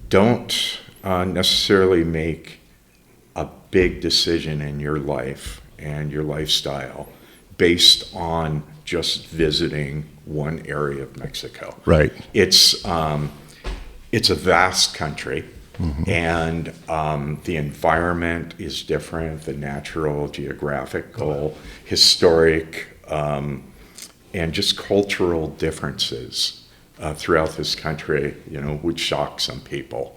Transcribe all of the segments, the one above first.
don't necessarily make a big decision in your life and your lifestyle based on just visiting one area of Mexico. Right. It's a vast country, and the environment is different, the natural, geographical, historic, and just cultural differences throughout this country, would shock some people.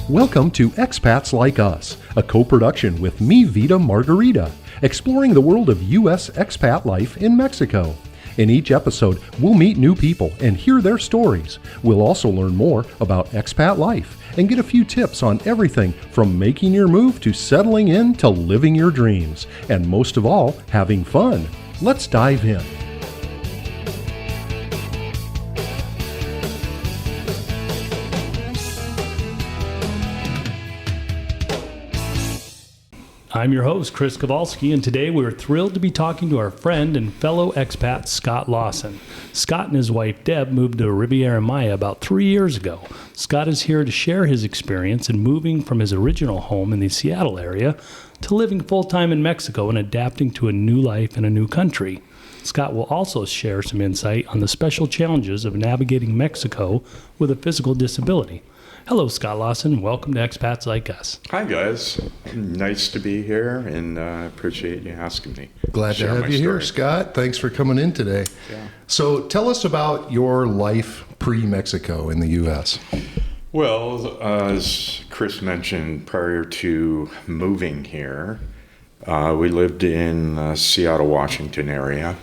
Welcome to Expats Like Us, a co-production with Me Vida Margarita, exploring the world of U.S. expat life in Mexico. In each episode, we'll meet new people and hear their stories. We'll also learn more about expat life and get a few tips on everything from making your move to settling in to living your dreams. And most of all, having fun. Let's dive in. I'm your host, Chris Kowalski, and today we're thrilled to be talking to our friend and fellow expat, Scott Lawson. Scott and his wife, Deb, moved to Riviera Maya about 3 years ago. Scott is here to share his experience in moving from his original home in the Seattle area to living full-time in Mexico and adapting to a new life in a new country. Scott will also share some insight on the special challenges of navigating Mexico with a physical disability. Hello, Scott Lawson. Welcome to Expats Like Us. Hi, guys. Nice to be here, and appreciate you asking me. Glad to have you here, Scott. Thanks for coming in today. Yeah. So tell us about your life pre-Mexico in the U.S. Well, as Chris mentioned, prior to moving here, we lived in the Seattle, Washington area,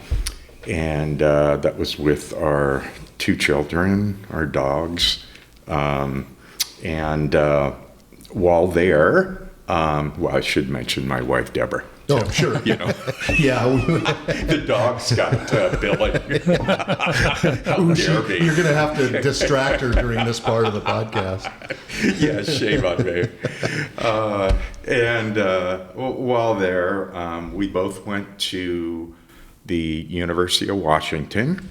and that was with our 2 children, our dogs. And while there, I should mention my wife, Deborah. Oh, sure. Yeah. The dogs got Billy. How dare me. You're going to have to distract her during this part of the podcast. Yeah, shame on me. While there, we both went to the University of Washington.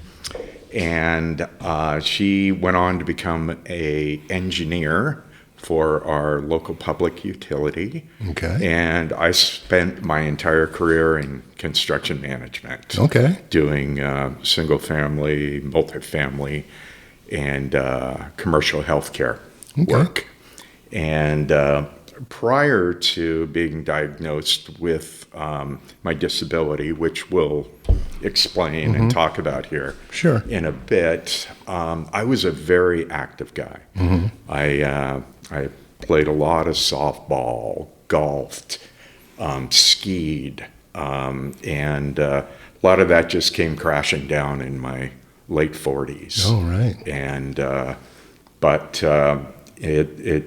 And she went on to become an engineer for our local public utility. Okay. And I spent my entire career in construction management. Okay. Doing single family, multifamily, and commercial healthcare work. And prior to being diagnosed with my disability, which we'll explain and talk about here in a bit, I was a very active guy. I played a lot of softball, golfed, skied, and a lot of that just came crashing down in my late 40s. Oh, right. And but it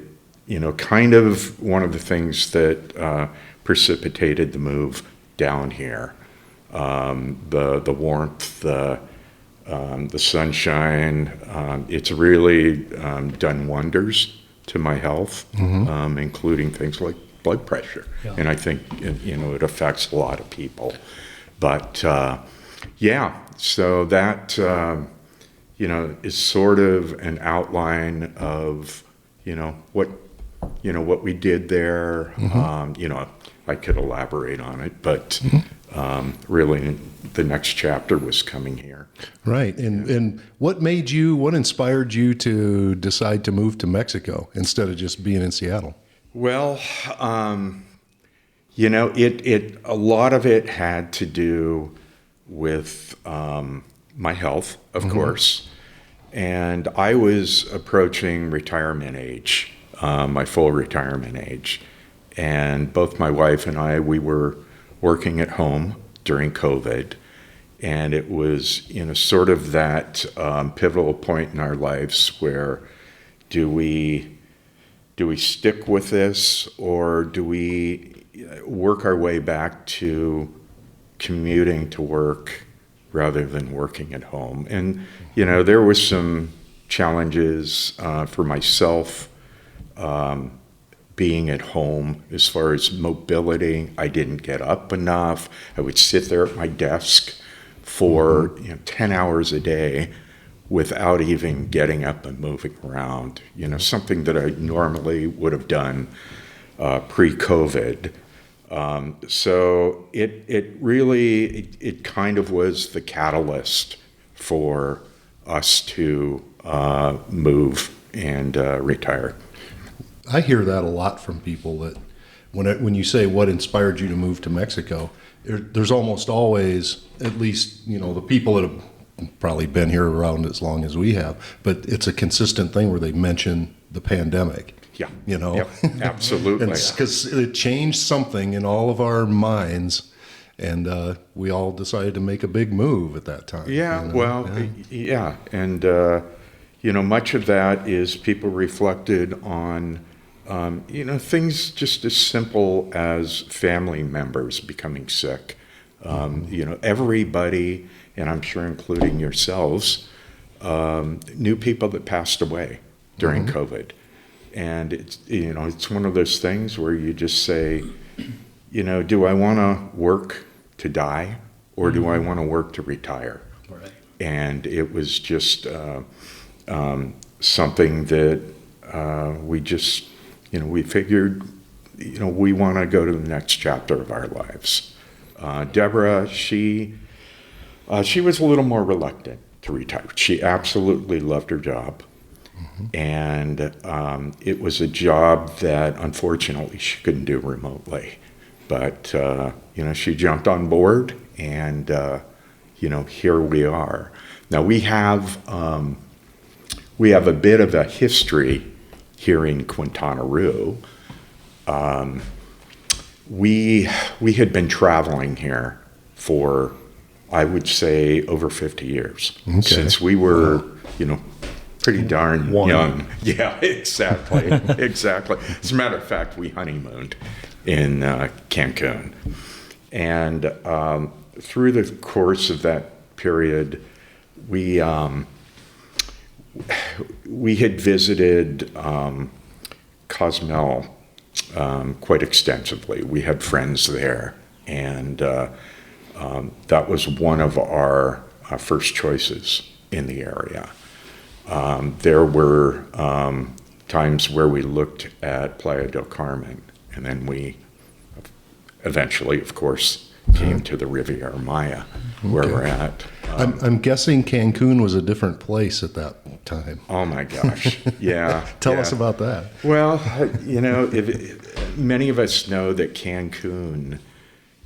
kind of one of the things that precipitated the move down here. The warmth, the sunshine, it's really done wonders to my health, including things like blood pressure. Yeah. And I think, it affects a lot of people. But, so that, is sort of an outline of, what we did there. I could elaborate on it, but really the next chapter was coming here. Right. And what inspired you to decide to move to Mexico instead of just being in Seattle? Well, it a lot of it had to do with my health, of course. And I was approaching retirement age, my full retirement age. And both my wife and I, we were working at home during COVID. And it was, sort of that pivotal point in our lives where do we stick with this, or do we work our way back to commuting to work rather than working at home? And, there was some challenges for myself being at home as far as mobility. I didn't get up enough. I would sit there at my desk for 10 hours a day without even getting up and moving around, something that I normally would have done pre-COVID. So it really kind of was the catalyst for us to move and retire. I hear that a lot from people, that when you say what inspired you to move to Mexico, there's almost always, at least, the people that have probably been here around as long as we have, but it's a consistent thing where they mention the pandemic. Yeah. Yep, absolutely. Because it changed something in all of our minds, and we all decided to make a big move at that time. Yeah. And, much of that is people reflected on, things just as simple as family members becoming sick. Everybody, and I'm sure including yourselves, knew people that passed away during COVID. And it's one of those things where you just say, do I want to work to die, or do I want to work to retire? Right. And it was just something that we just, we figured, we want to go to the next chapter of our lives. Deborah, she was a little more reluctant to retire. She absolutely loved her job. And it was a job that, unfortunately, she couldn't do remotely. But, she jumped on board, and, here we are. Now, we have a bit of a history here in Quintana Roo. We had been traveling here for, I would say, over 50 years. Okay. Since we were, pretty darn young. Yeah, exactly. Exactly. As a matter of fact, we honeymooned in Cancun. And through the course of that period, we had visited Cozumel quite extensively. We had friends there, and that was one of our first choices in the area. There were times where we looked at Playa del Carmen, and then we eventually, of course, came to the Riviera Maya, where we're at. I'm guessing Cancun was a different place at that time. Oh my gosh, yeah. Tell us about that. Well, many of us know that Cancun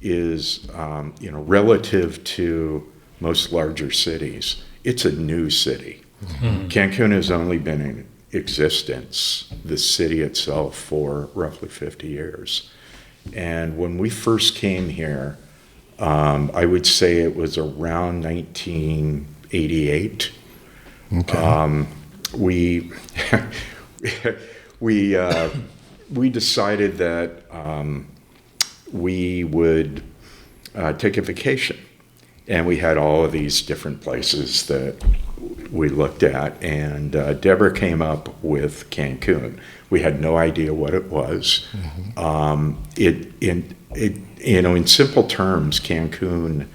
is, relative to most larger cities, it's a new city. Mm-hmm. Cancun has only been in existence, the city itself, for roughly 50 years. And when we first came here, I would say it was around 1988. Okay. We decided that we would take a vacation, and we had all of these different places that we looked at, and Deborah came up with Cancun. We had no idea what it was. Mm-hmm. In simple terms, Cancun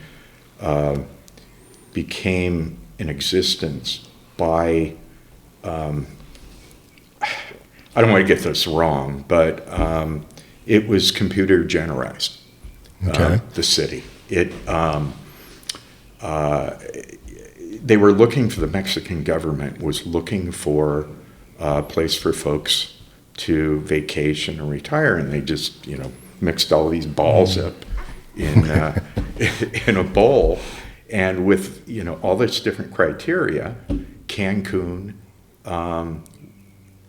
became in existence by, I don't want to get this wrong, but it was computer generized, the city. They were looking for, the Mexican government was looking for a place for folks to vacation and retire, and they just, mixed all these balls up in in a bowl, and with all this different criteria, Cancun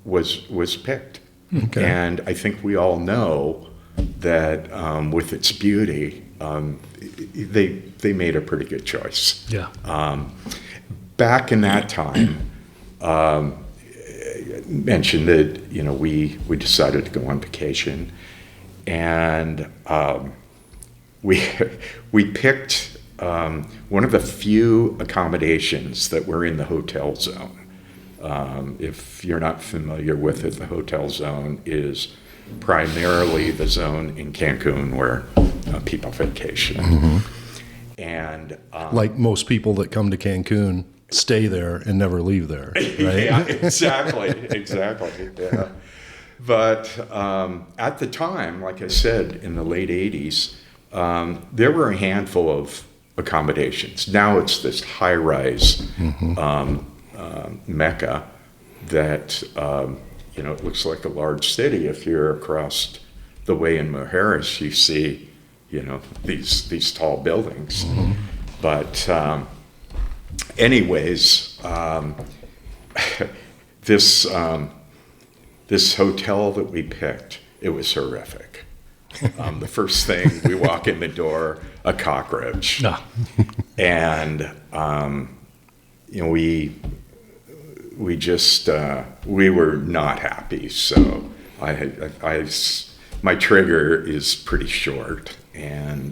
was picked. Okay. And I think we all know that with its beauty, they made a pretty good choice. Yeah. Back in that time, mentioned that we decided to go on vacation, and we picked one of the few accommodations that were in the hotel zone. If you're not familiar with it, the hotel zone is primarily the zone in Cancun where people vacation. Mm-hmm. And Like most people that come to Cancun, stay there and never leave there, right? yeah, exactly. Yeah. But at the time, like I said, in the late 80s, there were a handful of accommodations. Now it's this high-rise mecca that, it looks like a large city. If you're across the way in Mujeres, you see, these tall buildings. But anyways, this hotel that we picked, it was horrific. The first thing, we walk in the door, a cockroach. And, we were not happy. So my trigger is pretty short, and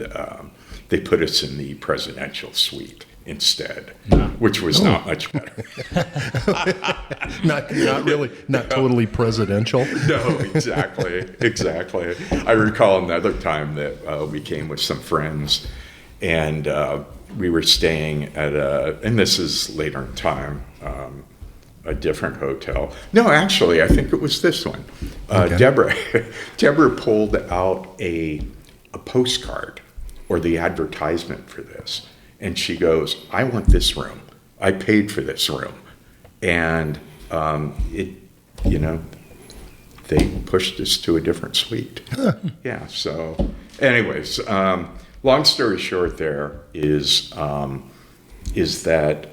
they put us in the presidential suite instead, which was not much better. Not really, not totally presidential. No, exactly. I recall another time that we came with some friends, and we were staying at and this is later in time, a different hotel. No, actually, I think it was this one. Okay. Deborah pulled out a postcard or the advertisement for this, and she goes, "I want this room. I paid for this room." And they pushed us to a different suite. Yeah. So, anyways, long story short, there is that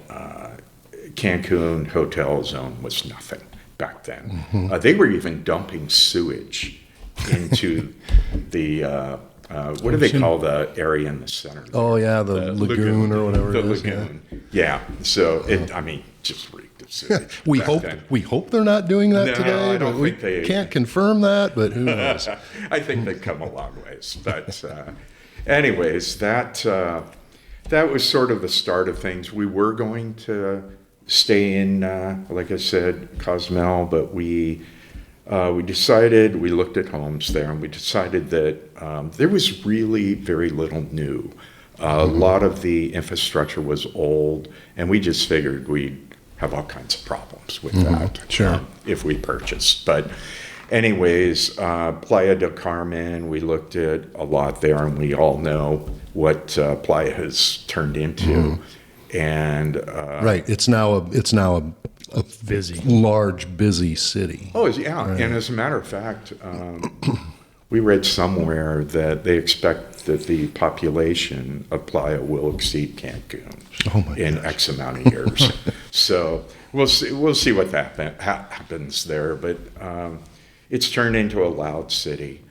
Cancun hotel zone was nothing back then. They were even dumping sewage into the what do they call the area in the center? Oh yeah, the lagoon or whatever it is. The lagoon. Yeah. So just reeked of sewage. We back then. hope they're not doing that No, today. I don't but we think they can't confirm that, but who knows? I think they've come a long ways. But anyways, that was sort of the start of things. We were going to stay in, like I said, Cozumel, but we decided, we looked at homes there, and we decided that there was really very little new. A lot of the infrastructure was old, and we just figured we'd have all kinds of problems with that Sure. If we purchased. But anyways, Playa del Carmen, we looked at a lot there, and we all know what Playa has turned into. And Right, it's now a Busy. large, busy city. oh, yeah. Right. And as a matter of fact, we read somewhere that they expect that the population of Playa will exceed Cancun in X amount of years. So we'll see what happens there. But it's turned into a loud city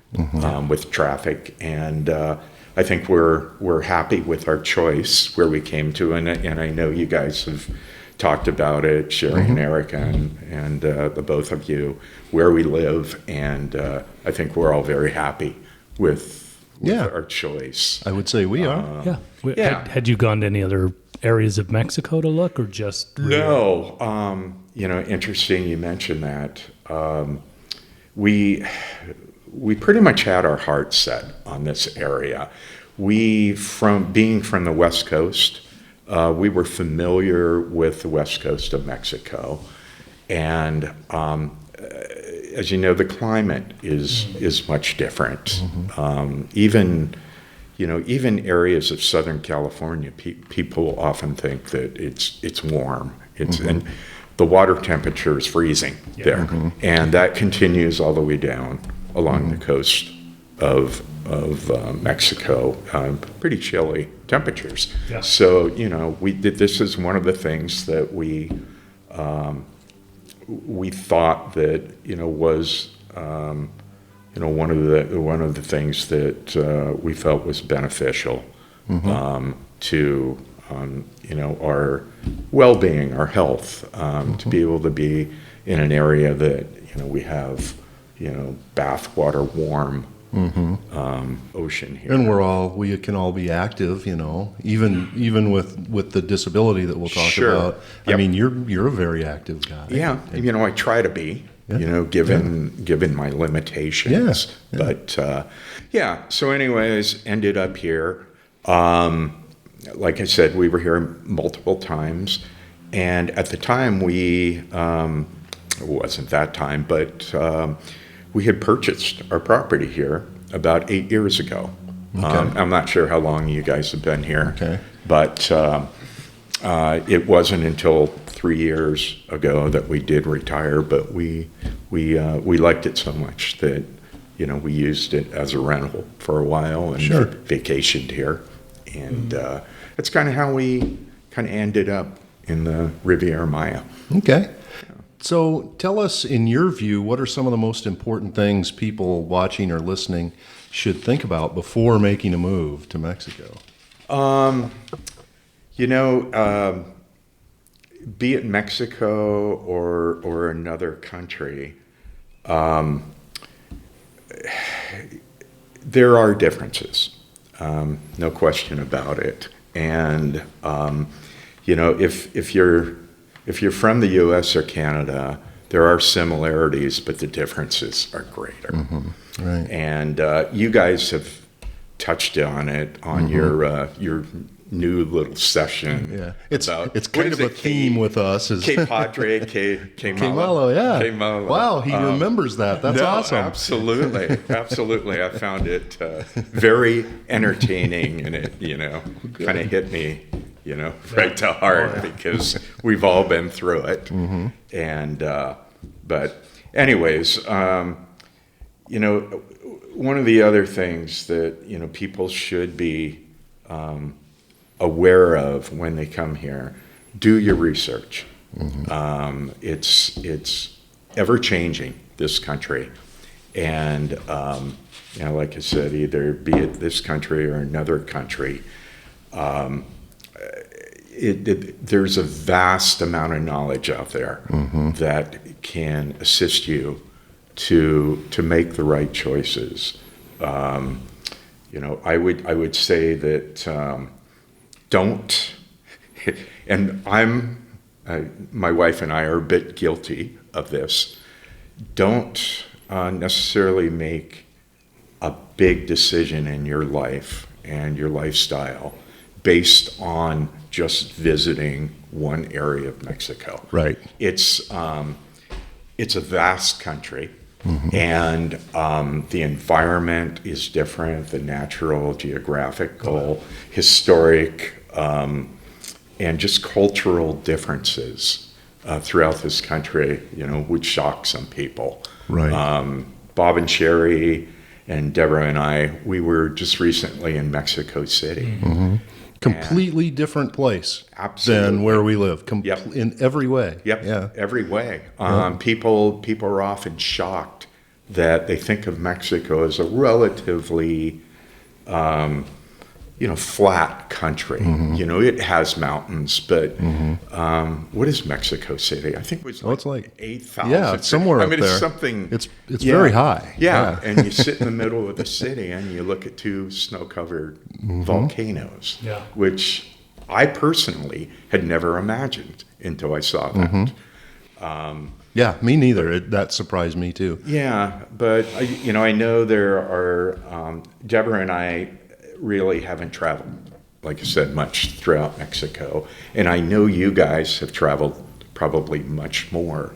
with traffic, and I think we're happy with our choice where we came to, and I know you guys have talked about it, Sherry and Erica, and the both of you, where we live, and I think we're all very happy with our choice. I would say we are. Yeah. Had you gone to any other areas of Mexico to look, or just No. Interesting you mentioned that. We pretty much had our heart set on this area. Being from the West Coast, we were familiar with the West Coast of Mexico, and as you know, the climate is much different. Even areas of Southern California, people often think that it's warm. And the water temperature is freezing there, and that continues all the way down along the coast of Mexico. Pretty chilly temperatures. Yeah. So this is one of the things that we thought that was one of the things that we felt was beneficial to our well-being, our health, to be able to be in an area that we have bathwater warm ocean here. And we can all be active, even with the disability that we'll talk about. Yep. I mean, you're a very active guy. Yeah, I try to be, given my limitations. Yeah. But so anyways, ended up here. like I said, we were here multiple times, and at the time it wasn't that time, but we had purchased our property here about 8 years ago. Okay. I'm not sure how long you guys have been here, Okay. but it wasn't until 3 years ago that we did retire. But we liked it so much that we used it as a rental for a while and Sure. vacationed here, and that's kind of how we kind of ended up in the Riviera Maya. Okay. So tell us, in your view, what are some of the most important things people watching or listening should think about before making a move to Mexico? Be it Mexico or another country, there are differences, no question about it. And if you're from the U.S. or Canada, there are similarities, but the differences are greater. Mm-hmm. Right. And you guys have touched on it on your new little session. Yeah, it's what kind is of a it, theme with us. Is K Padre, K Malo, yeah. K Malo. Wow, he remembers that. That's awesome. Absolutely. I found it very entertaining, and it kind of hit me right to heart because we've all been through it. Mm-hmm. And but anyways, one of the other things that people should be aware of when they come here: do your research. Mm-hmm. It's ever changing, this country, and like I said, either be it this country or another country. There's a vast amount of knowledge out there that can assist you to make the right choices. I would say that don't, and my wife and I are a bit guilty of this. Don't necessarily make a big decision in your life and your lifestyle based on just visiting one area of Mexico. Right. It's a vast country, and the environment is different, the natural, geographical, historic, and just cultural differences throughout this country, would shock some people. Right. Bob and Sherry and Deborah and I, we were just recently in Mexico City. Mm-hmm. Completely different place than where we live. In every way. Yep. Yeah. Every way. People are often shocked that they think of Mexico as a relatively, flat country. Mm-hmm. It has mountains, but what is Mexico City? I think it was it's like 8,000. Yeah, it's somewhere up there. It's something. It's very high. Yeah, and you sit in the middle of the city and you look at two snow-covered volcanoes, which I personally had never imagined until I saw that. Yeah, me neither. That surprised me too. Yeah, but I know there are. Deborah and I really haven't traveled, like I said, much throughout Mexico, and I know you guys have traveled probably much more.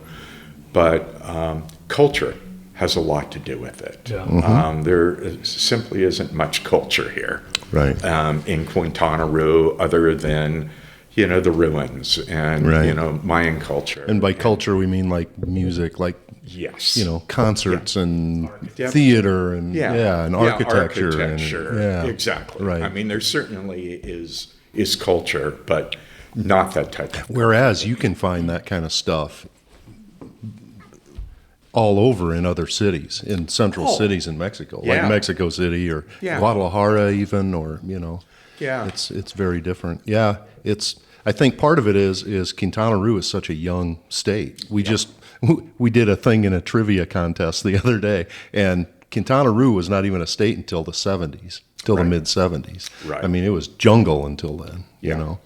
But culture has a lot to do with it. Yeah. There simply isn't much culture here, right? In Quintana Roo, other than the ruins and Mayan culture. And by culture, we mean like music, like concerts and theater and and architecture. And, exactly. Right. I mean, there certainly is culture, but not that type of. Whereas you can find that kind of stuff all over in other cities, in central cities in Mexico, like Mexico City or Guadalajara even, or it's very different. Yeah, I think part of it is Quintana Roo is such a young state. We did a thing in a trivia contest the other day, and Quintana Roo was not even a state until the 70s, till the mid 70s. Right. I mean, it was jungle until then. Yeah.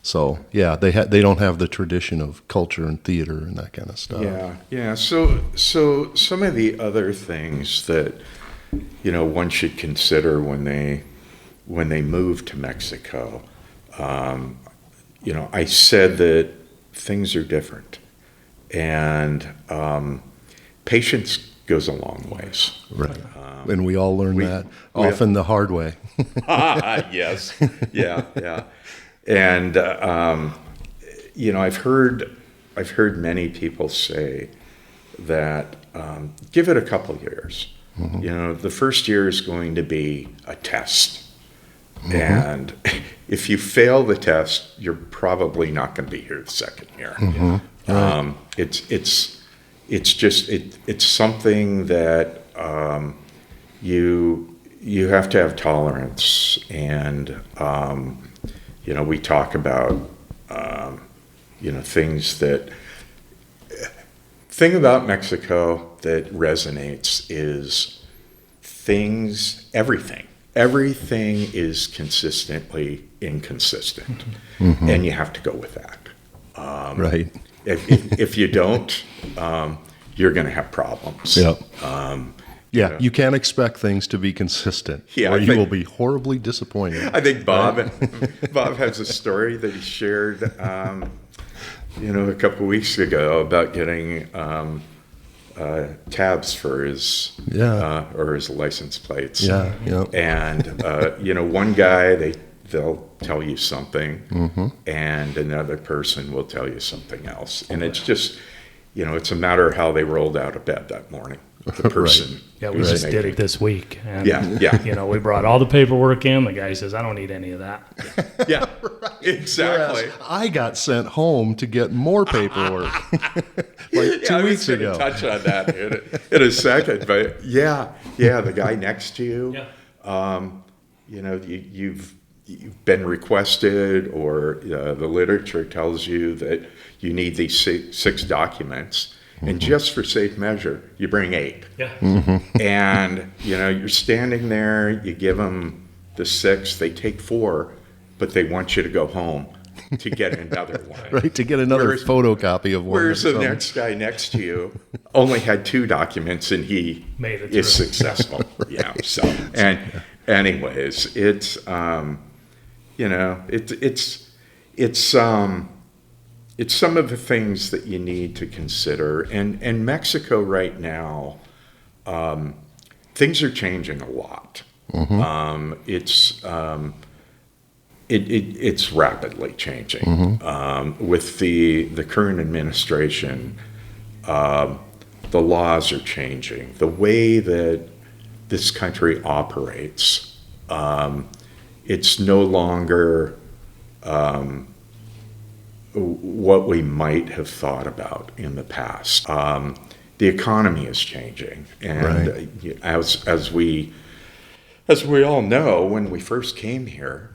So they don't have the tradition of culture and theater and that kind of stuff. Yeah. So some of the other things that one should consider when they move to Mexico. I said that things are different, and patience goes a long ways. Right. And we all learn that often the hard way. Yes. Yeah. And I've heard many people say that give it a couple years. The first year is going to be a test, and if you fail the test, you're probably not going to be here the second year. It's something that you have to have tolerance, and we talk about thing about Mexico that resonates is everything is consistently inconsistent, and you have to go with that. Right. If you don't, you're going to have problems. Yep. You can't expect things to be consistent, or you will be horribly disappointed. I think Bob has a story that he shared, a couple of weeks ago about getting tabs for his or his license plates. And one guy they'll tell you something, and another person will tell you something else, and it's just it's a matter of how they rolled out of bed that morning. The person. Yeah, we just did it this week. And, we brought all the paperwork in. The guy says, I don't need any of that. Yeah, exactly. Whereas I got sent home to get more paperwork like 2 weeks ago. Touch on that in a second, but the guy next to you, you've been requested, or the literature tells you that you need these six documents. And just for safe measure, you bring 8. Yeah. And, you're standing there, you give them the 6, they take 4, but they want you to go home to get another one. Right, to get another photocopy of one. Whereas the next guy next to you only had 2 documents, and he is successful. So, and anyways, it's it's some of the things that you need to consider. And Mexico right now, things are changing a lot. It's rapidly changing. With the current administration, the laws are changing. The way that this country operates, it's no longer what we might have thought about in the past. The economy is changing, and as we all know, when we first came here,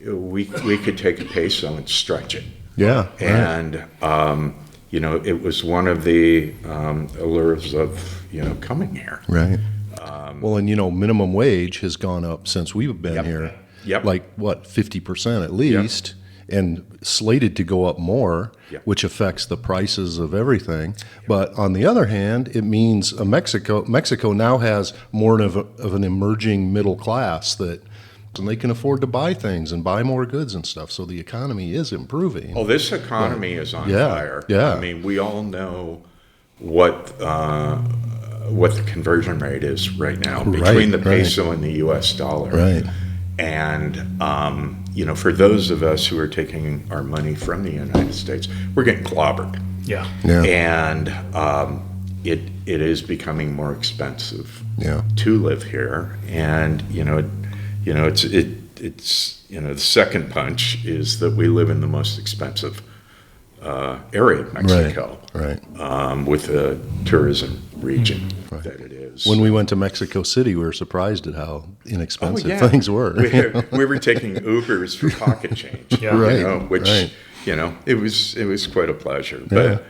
we could take a peso and stretch it. And it was one of the allures of coming here. Well, and minimum wage has gone up since we've been here. Like what, 50% at least. And slated to go up more, which affects the prices of everything. But on the other hand, it means Mexico now has more of an emerging middle class and they can afford to buy things and buy more goods and stuff. So the economy is improving. Oh, this economy is on fire. I mean, we all know what the conversion rate is right now between the peso and the U.S. dollar. And for those of us who are taking our money from the United States, we're getting clobbered. And it is becoming more expensive to live here. And it's the second punch is that we live in the most expensive area of Mexico, with the tourism region that it is. When we went to Mexico City, we were surprised at how inexpensive things were. we were taking Ubers for pocket change, which it was quite a pleasure. But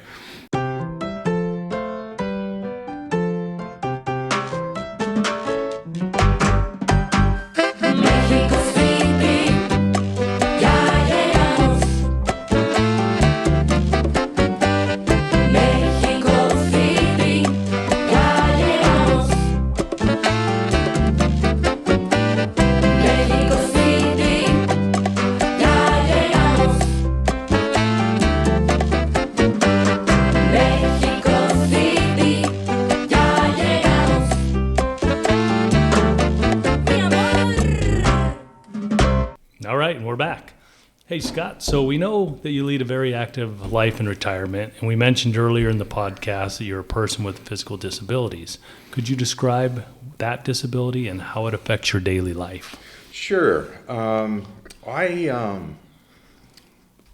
Hey, Scott, so we know that you lead a very active life in retirement, and we mentioned earlier in the podcast that you're a person with physical disabilities. Could you describe that disability and how it affects your daily life? Sure.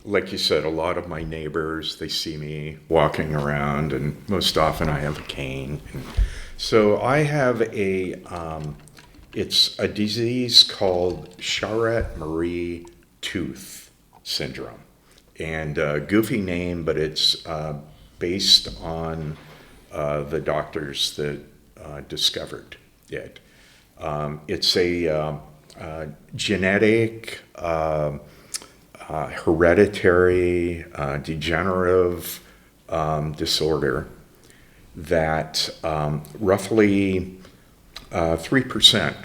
Like you said, a lot of my neighbors, they see me walking around, and most often I have a cane. And so I have it's a disease called Charette-Marie Tooth syndrome. And goofy name, but it's based on the doctors that discovered it. It's a genetic, hereditary, degenerative disorder that roughly 3%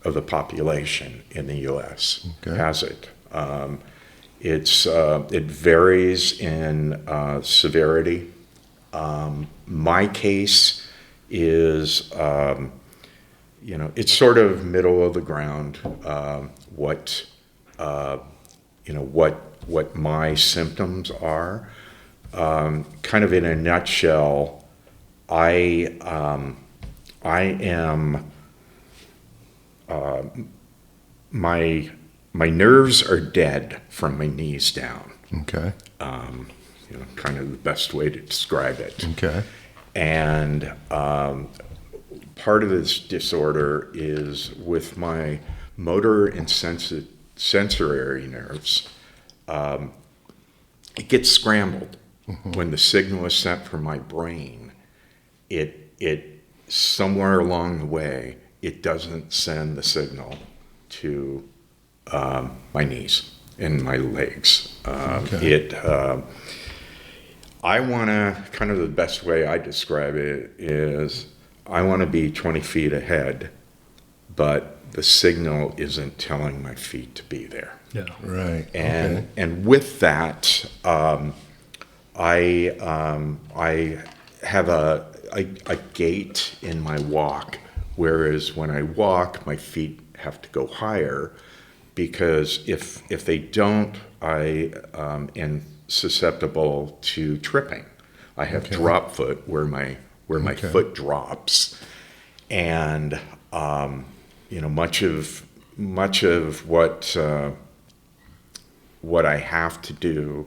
of the population in the U.S. has it. It varies in severity. My case is, it's sort of middle of the ground. What my symptoms are. Kind of in a nutshell, I am my nerves are dead from my knees down. Okay. Kind of the best way to describe it. Okay. And part of this disorder is with my motor and sensory nerves. It gets scrambled. When the signal is sent from my brain. It somewhere along the way, it doesn't send the signal to my knees and my legs. I want to, kind of the best way I describe it is, I want to be 20 feet ahead, but the signal isn't telling my feet to be there. Yeah. Right. And with that, I have a gait in my walk, whereas when I walk, my feet have to go higher, because if they don't, I am susceptible to tripping. I have drop foot where my foot drops, and much of what I have to do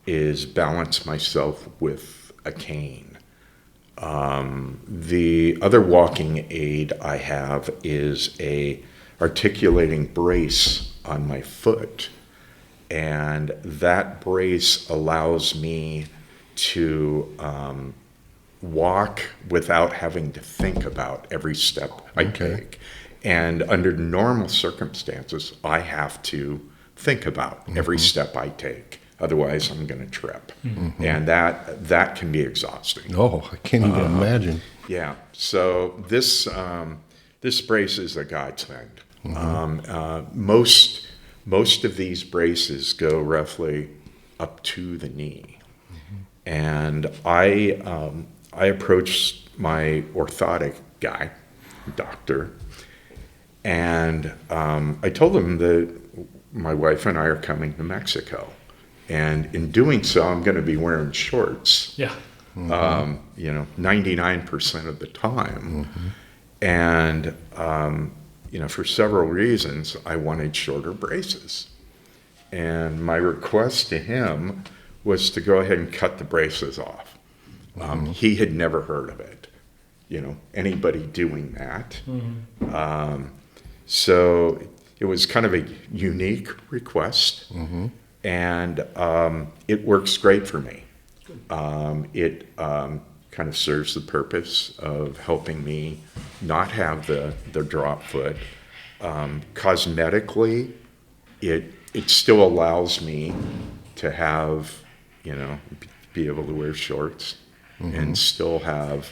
is balance myself with a cane. The other walking aid I have is a articulating brace on my foot, and that brace allows me to walk without having to think about every step I take. And under normal circumstances, I have to think about every step I take. Otherwise, I'm going to trip. And that can be exhausting. Oh, I can't even imagine. Yeah. So this brace is a godsend. Most of these braces go roughly up to the knee. And I approached my orthotic guy, doctor, and I told him that my wife and I are coming to Mexico. And in doing so, I'm going to be wearing shorts. Yeah. 99% of the time. And, for several reasons, I wanted shorter braces. And my request to him was to go ahead and cut the braces off. He had never heard of it, anybody doing that. So it was kind of a unique request. And it works great for me. It kind of serves the purpose of helping me not have the drop foot. Cosmetically, it still allows me to have, be able to wear shorts and still have,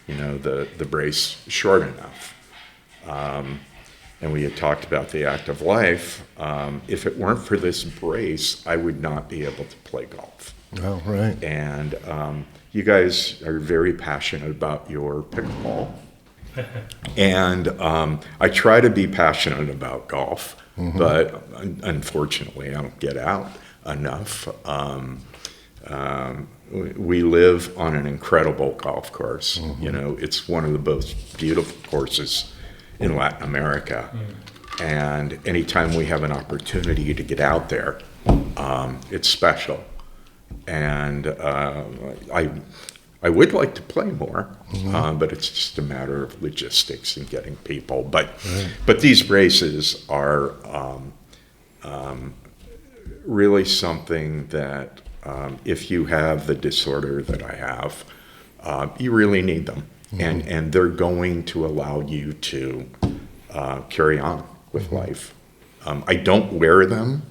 the brace short enough. And we had talked about the active life. If it weren't for this brace, I would not be able to play golf. Oh, right. And you guys are very passionate about your pickleball. And I try to be passionate about golf. but unfortunately, I don't get out enough. We live on an incredible golf course. You know, it's one of the most beautiful courses in Latin America. And anytime we have an opportunity to get out there, it's special. And I would like to play more, but it's just a matter of logistics and getting people. But these races are really something that if you have the disorder that I have, you really need them. And they're going to allow you to carry on with life. I don't wear them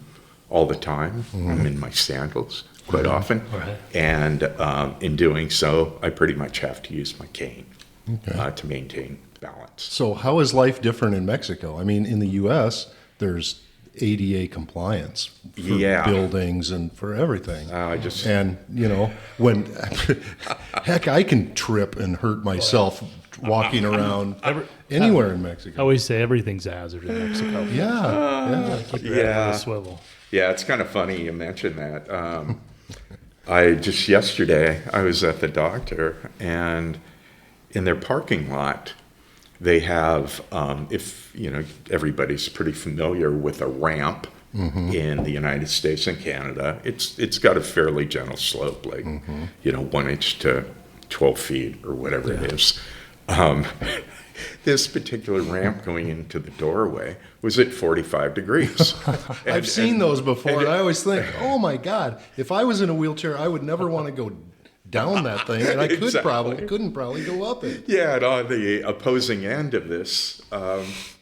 all the time. I'm in my sandals quite often. And in doing so, I pretty much have to use my cane to maintain balance. So how is life different in Mexico? I mean, in the U.S., there's ADA compliance for buildings and for everything. And, you know, when, heck, I can trip and hurt myself walking around anywhere in Mexico. I always say everything's a hazard in Mexico. Keep your head on a swivel. Yeah, it's kind of funny you mentioned that. Yesterday, I was at the doctor, and in their parking lot, they have, if you know, everybody's pretty familiar with a ramp in the United States and Canada. It's got a fairly gentle slope, like 1 inch to 12 feet or whatever it is. This particular ramp going into the doorway was at 45 degrees. I've seen those before, and I always think, oh my God, if I was in a wheelchair, I would never want to go down that thing, and I couldn't probably go up it. Yeah, and on the opposing end of this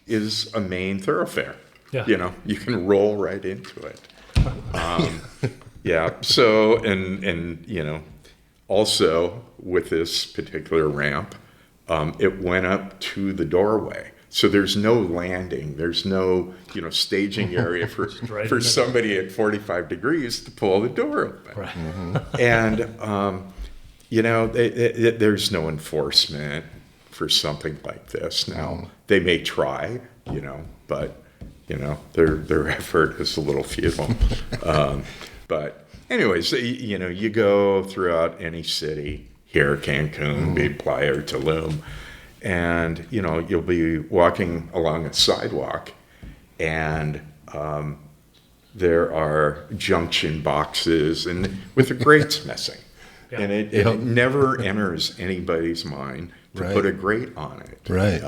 is a main thoroughfare. Yeah. You know, you can roll right into it. So, and you know, also with this particular ramp, it went up to the doorway. So there's no landing. There's no, staging area for somebody at 45 degrees to pull the door open. Right. And, there's no enforcement for something like this. Now, they may try, but, their effort is a little futile. But anyways, you go throughout any city, here, Cancun, Big Playa, or Tulum, and, you'll be walking along a sidewalk, and there are junction boxes and with the grates missing. Yeah. And it never enters anybody's mind to put a grate on it. Right.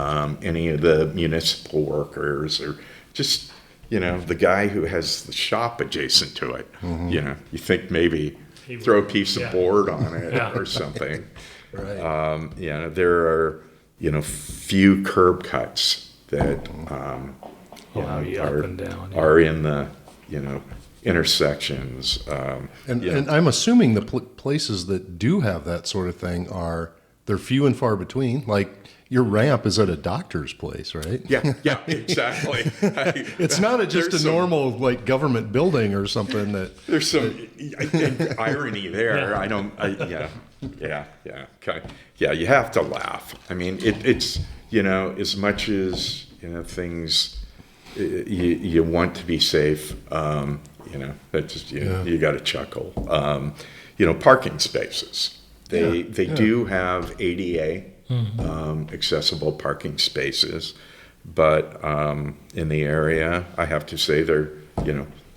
Any of the municipal workers or just, the guy who has the shop adjacent to it. You think maybe throw a piece of board on it or something. Right. There are, few curb cuts that are in the, intersections. And I'm assuming the places that do have that sort of thing they're few and far between. Like your ramp is at a doctor's place, right? Yeah, exactly. It's not just a normal like government building or something that. There's some irony there. You have to laugh. I mean, it's as much as things you want to be safe. That just you got to chuckle. Parking spaces. They do have ADA accessible parking spaces, but in the area, I have to say they're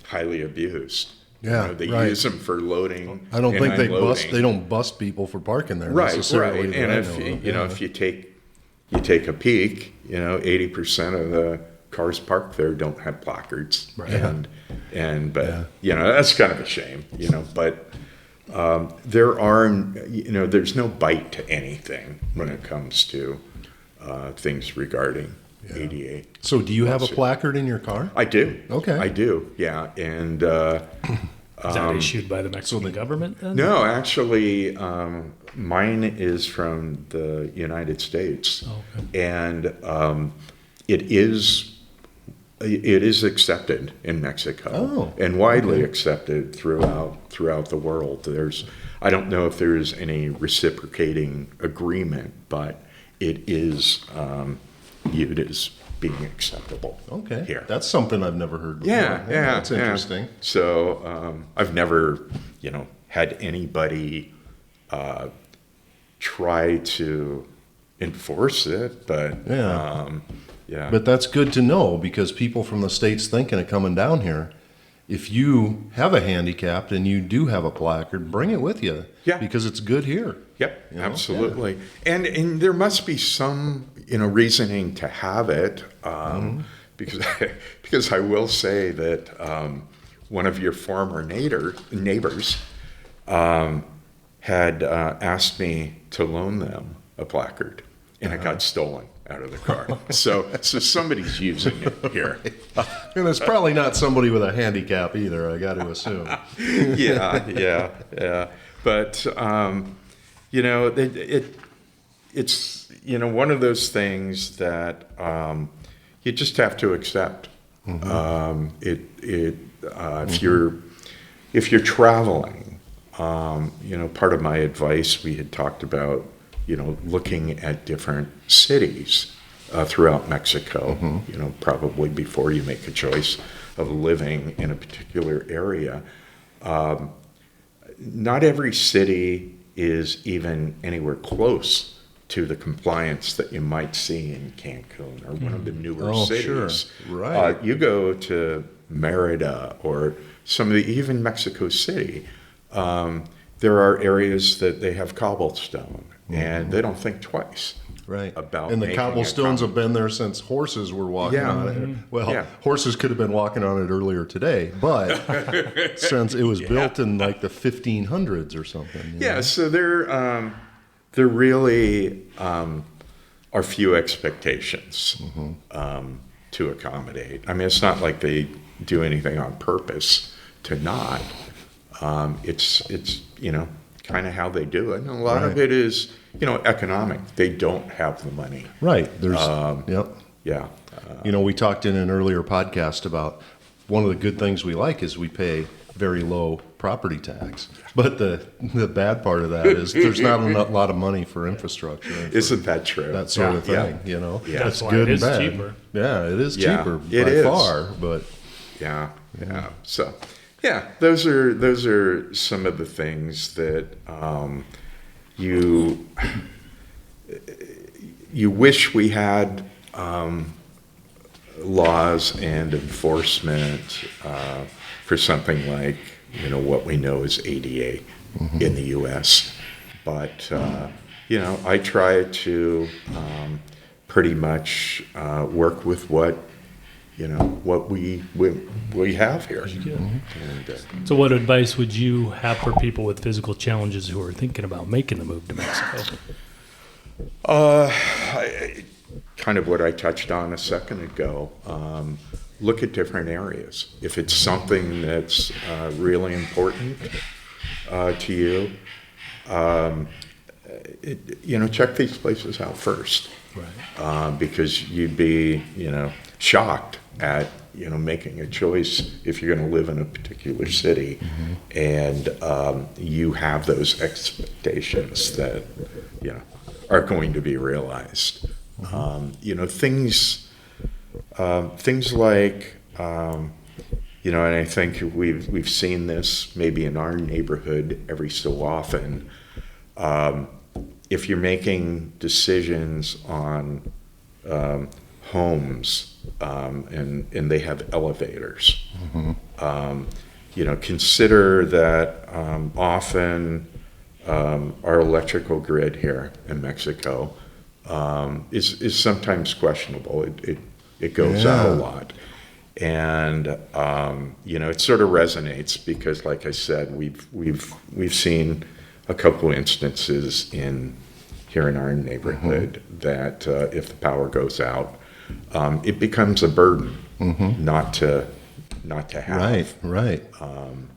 highly abused. Yeah, they use them for loading. I don't think they don't bust people for parking there necessarily. Right. And if you take a peek, 80% of the cars parked there don't have placards. Right. That's kind of a shame, but there's no bite to anything when it comes to things regarding ADA. So do you have a placard in your car? I do. Okay. I do, yeah. And is that issued by the Mexican government then? No, actually, mine is from the United States. Okay. And it is accepted in Mexico and widely accepted throughout the world. I don't know if there's any reciprocating agreement, but it is viewed as being acceptable. Okay. Here. That's something I've never heard before. Yeah, That's yeah. interesting. So I've never, had anybody try to enforce it, but yeah. But that's good to know, because people from the States thinking of coming down here, if you have a handicap and you do have a placard, bring it with you. Yeah. Because it's good here. Yep, absolutely. And there must be some, reasoning to have it, because I will say that one of your former neighbors had asked me to loan them a placard, and it got stolen out of the car. So somebody's using it here. And it's probably not somebody with a handicap either, I got to assume. Yeah. But it's one of those things that you just have to accept. If you're traveling, part of my advice, we had talked about looking at different cities throughout Mexico. Probably before you make a choice of living in a particular area. Not every city is even anywhere close to the compliance that you might see in Cancun or one of the newer cities. Sure. Right. You go to Merida or even Mexico City, there are areas that they have cobblestone, and they don't think twice. Right. About and the making cobblestones have been there since horses were walking on it. Well, horses could have been walking on it earlier today, but since it was built in like the 1500s or something. Yeah, know? So there really are few expectations to accommodate. I mean, it's not like they do anything on purpose to not. It's kind of how they do it. And a lot of it is, economic. They don't have the money. Right. There's, Yeah. We talked in an earlier podcast about one of the good things we like is we pay very low property tax. But the bad part of that is there's not a lot of money for infrastructure. And Isn't that true? That sort of thing, Yeah. That's why good it is and bad. cheaper. Yeah, it is cheaper It by is. far, but Yeah. So, those are some of the things that you wish we had laws and enforcement for something like what we know as ADA in the U.S. But I try to pretty much work with what we have here. And, So what advice would you have for people with physical challenges who are thinking about making the move to Mexico? Kind of what I touched on a second ago. Look at different areas. If it's something that's really important to you, check these places out first. Right. Because you'd be, shocked at, making a choice if you're going to live in a particular city, and you have those expectations that, are going to be realized. Things like, and I think we've seen this maybe in our neighborhood every so often. If you're making decisions on homes and they have elevators, consider that often our electrical grid here in Mexico is sometimes questionable. It goes out a lot. And it sort of resonates because, like I said, we've seen a couple instances here in our neighborhood that if the power goes out, it becomes a burden not to have. Right.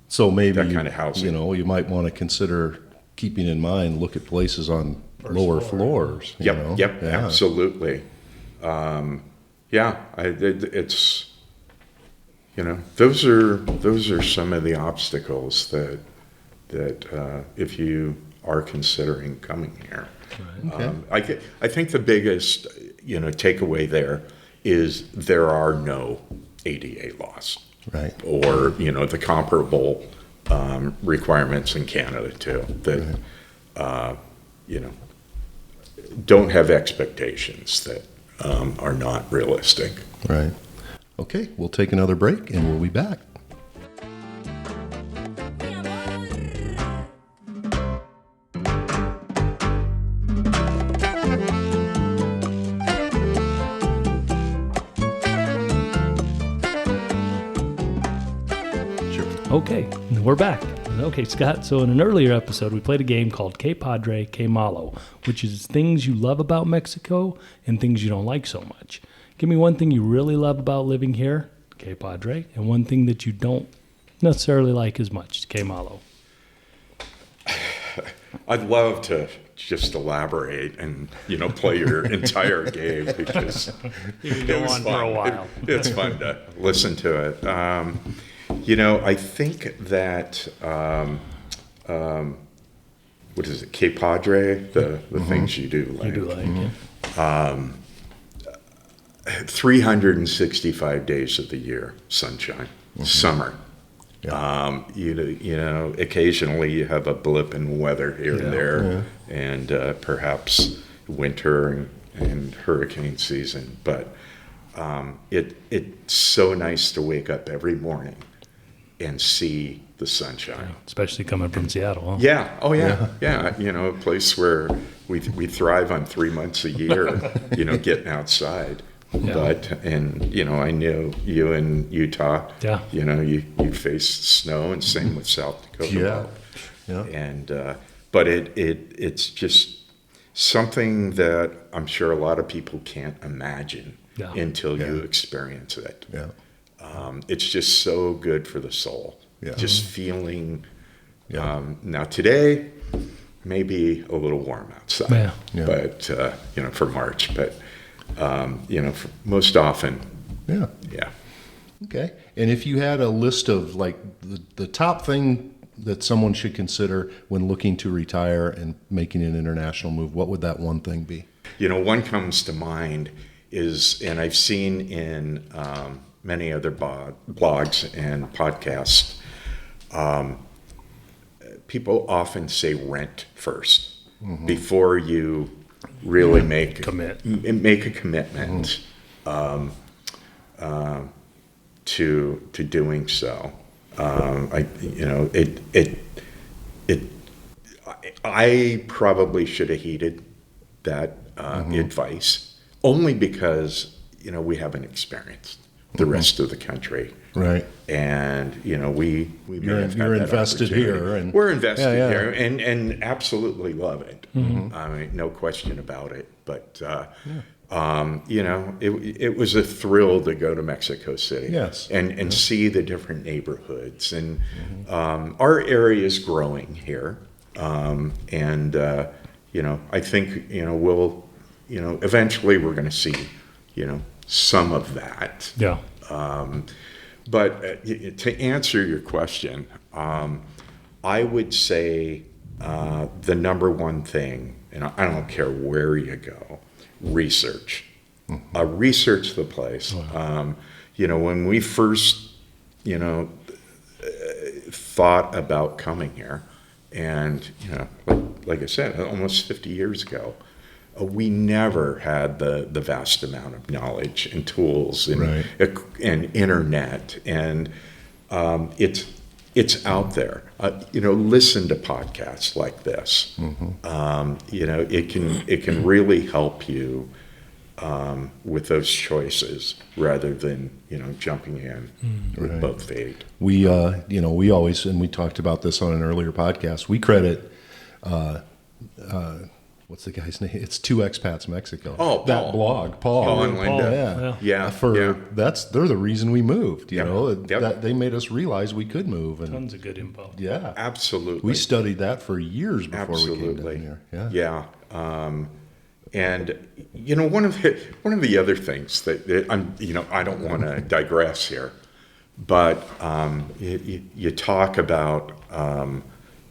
So maybe that kind of housing. You might want to consider keeping in mind, look at places on lower floors. Yep, absolutely. It's those are some of the obstacles that if you are considering coming here. Okay. I think the biggest takeaway there is there are no ADA laws. Right. Or, the comparable requirements in Canada too, that, don't have expectations that are not realistic. Right. Okay, we'll take another break and we'll be back. Okay, we're back. Okay, Scott, so in an earlier episode, we played a game called Que Padre, Que Malo, which is things you love about Mexico and things you don't like so much. Give me one thing you really love about living here, Que Padre, and one thing that you don't necessarily like as much, Que Malo. I'd love to just elaborate and, play your entire game because You can go was on fun. for a while. It's fun to listen to it. I think that, what is it, Que Padre, the things you do like. You do like it. 365 days of the year, sunshine, summer. Yeah. Occasionally you have a blip in weather here and there, and perhaps winter and hurricane season. But it's so nice to wake up every morning and see the sunshine. Especially coming from Seattle, huh? Yeah. Oh, yeah. Yeah. A place where we thrive on 3 months a year, getting outside. Yeah. But, I know you in Utah, Yeah. you faced snow, and same with South Dakota. Yeah. And, but it's just something that I'm sure a lot of people can't imagine until you experience it. Yeah. It's just so good for the soul. Yeah. Just feeling, now today, maybe a little warm outside, but, for March, but, for most often. Yeah. Yeah. Okay. And if you had a list of like the top thing that someone should consider when looking to retire and making an international move, what would that one thing be? One comes to mind is, and I've seen in many other blogs and podcasts, people often say rent first before you really make a commitment to doing so. I probably should have heeded that advice, only because we haven't experienced the rest of the country, right? And we you're invested here, and we're invested here, and absolutely love it. I mean, no question about it. But it was a thrill to go to Mexico City, and see the different neighborhoods, and our area is growing here, and I think we'll eventually we're going to see some of that. Yeah. But to answer your question, I would say the number one thing, and I don't care where you go, research. Research the place. Wow. When we first, thought about coming here, and, like I said, almost 50 years ago, we never had the vast amount of knowledge and tools and internet, and it's out there. Listen to podcasts like this. It can really help you with those choices rather than jumping in with both feet. We always, and we talked about this on an earlier podcast, we credit what's the guy's name? It's Two Expats Mexico. Oh, that blog, Paul and Linda. They're the reason we moved. That they made us realize we could move. And Tons of good info. yeah, absolutely. We studied that for years before we came down here. Yeah. And one of the other things that I'm I don't want to digress here, but you talk about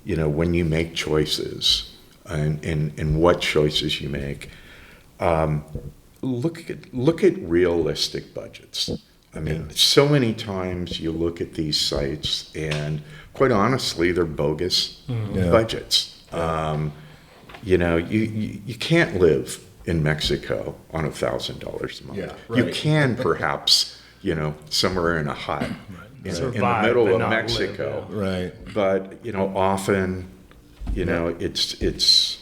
when you make choices and what choices you make. look at realistic budgets. I mean, so many times you look at these sites and quite honestly, they're bogus budgets. You can't live in Mexico on $1,000 a month. Yeah, right. You can perhaps, somewhere in a hut in the Survive, middle but of not Mexico. Right. But, often, it's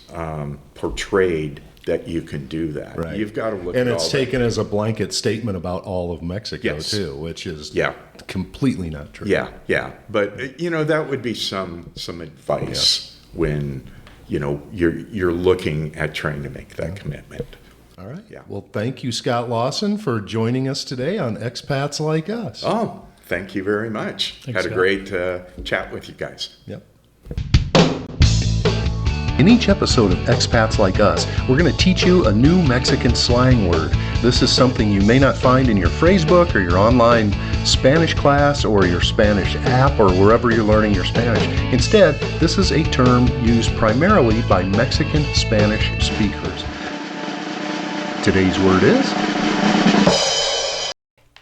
portrayed that you can do that. Right. You've got to look And at it's all taken as a blanket statement about all of Mexico, Yes. too, which is Yeah. completely not true. Yeah. But, that would be some advice when, you're looking at trying to make that commitment. All right. Yeah. Well, thank you, Scott Lawson, for joining us today on Expats Like Us. Oh, thank you very much. Thanks, Had a Scott. great chat with you guys. Yep. In each episode of Expats Like Us, we're going to teach you a new Mexican slang word. This is something you may not find in your phrasebook or your online Spanish class or your Spanish app or wherever you're learning your Spanish. Instead, this is a term used primarily by Mexican Spanish speakers. Today's word is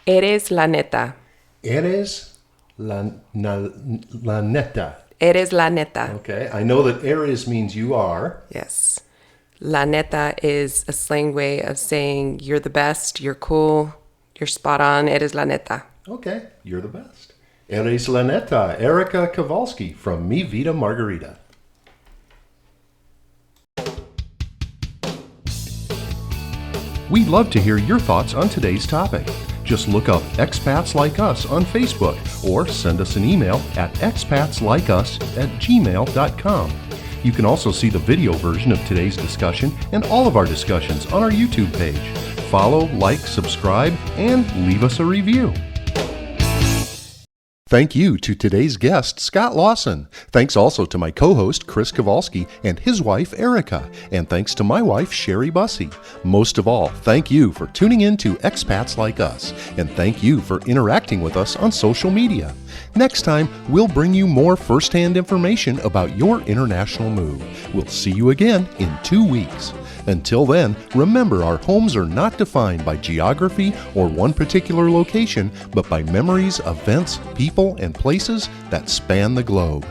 Eres la neta. eres la neta. Eres la neta. Okay, I know that eres means you are. Yes. La neta is a slang way of saying you're the best, you're cool, you're spot on. Eres la neta. Okay, you're the best. Eres la neta, Erica Kowalski from Mi Vida Margarita. We'd love to hear your thoughts on today's topic. Just look up Expats Like Us on Facebook or send us an email at expatslikeus@gmail.com. You can also see the video version of today's discussion and all of our discussions on our YouTube page. Follow, like, subscribe, and leave us a review. Thank you to today's guest, Scott Lawson. Thanks also to my co-host, Chris Kowalski, and his wife, Erica. And thanks to my wife, Sherry Bussey. Most of all, thank you for tuning in to Expats Like Us. And thank you for interacting with us on social media. Next time, we'll bring you more first-hand information about your international move. We'll see you again in 2 weeks. Until then, remember our homes are not defined by geography or one particular location, but by memories, events, people, and places that span the globe.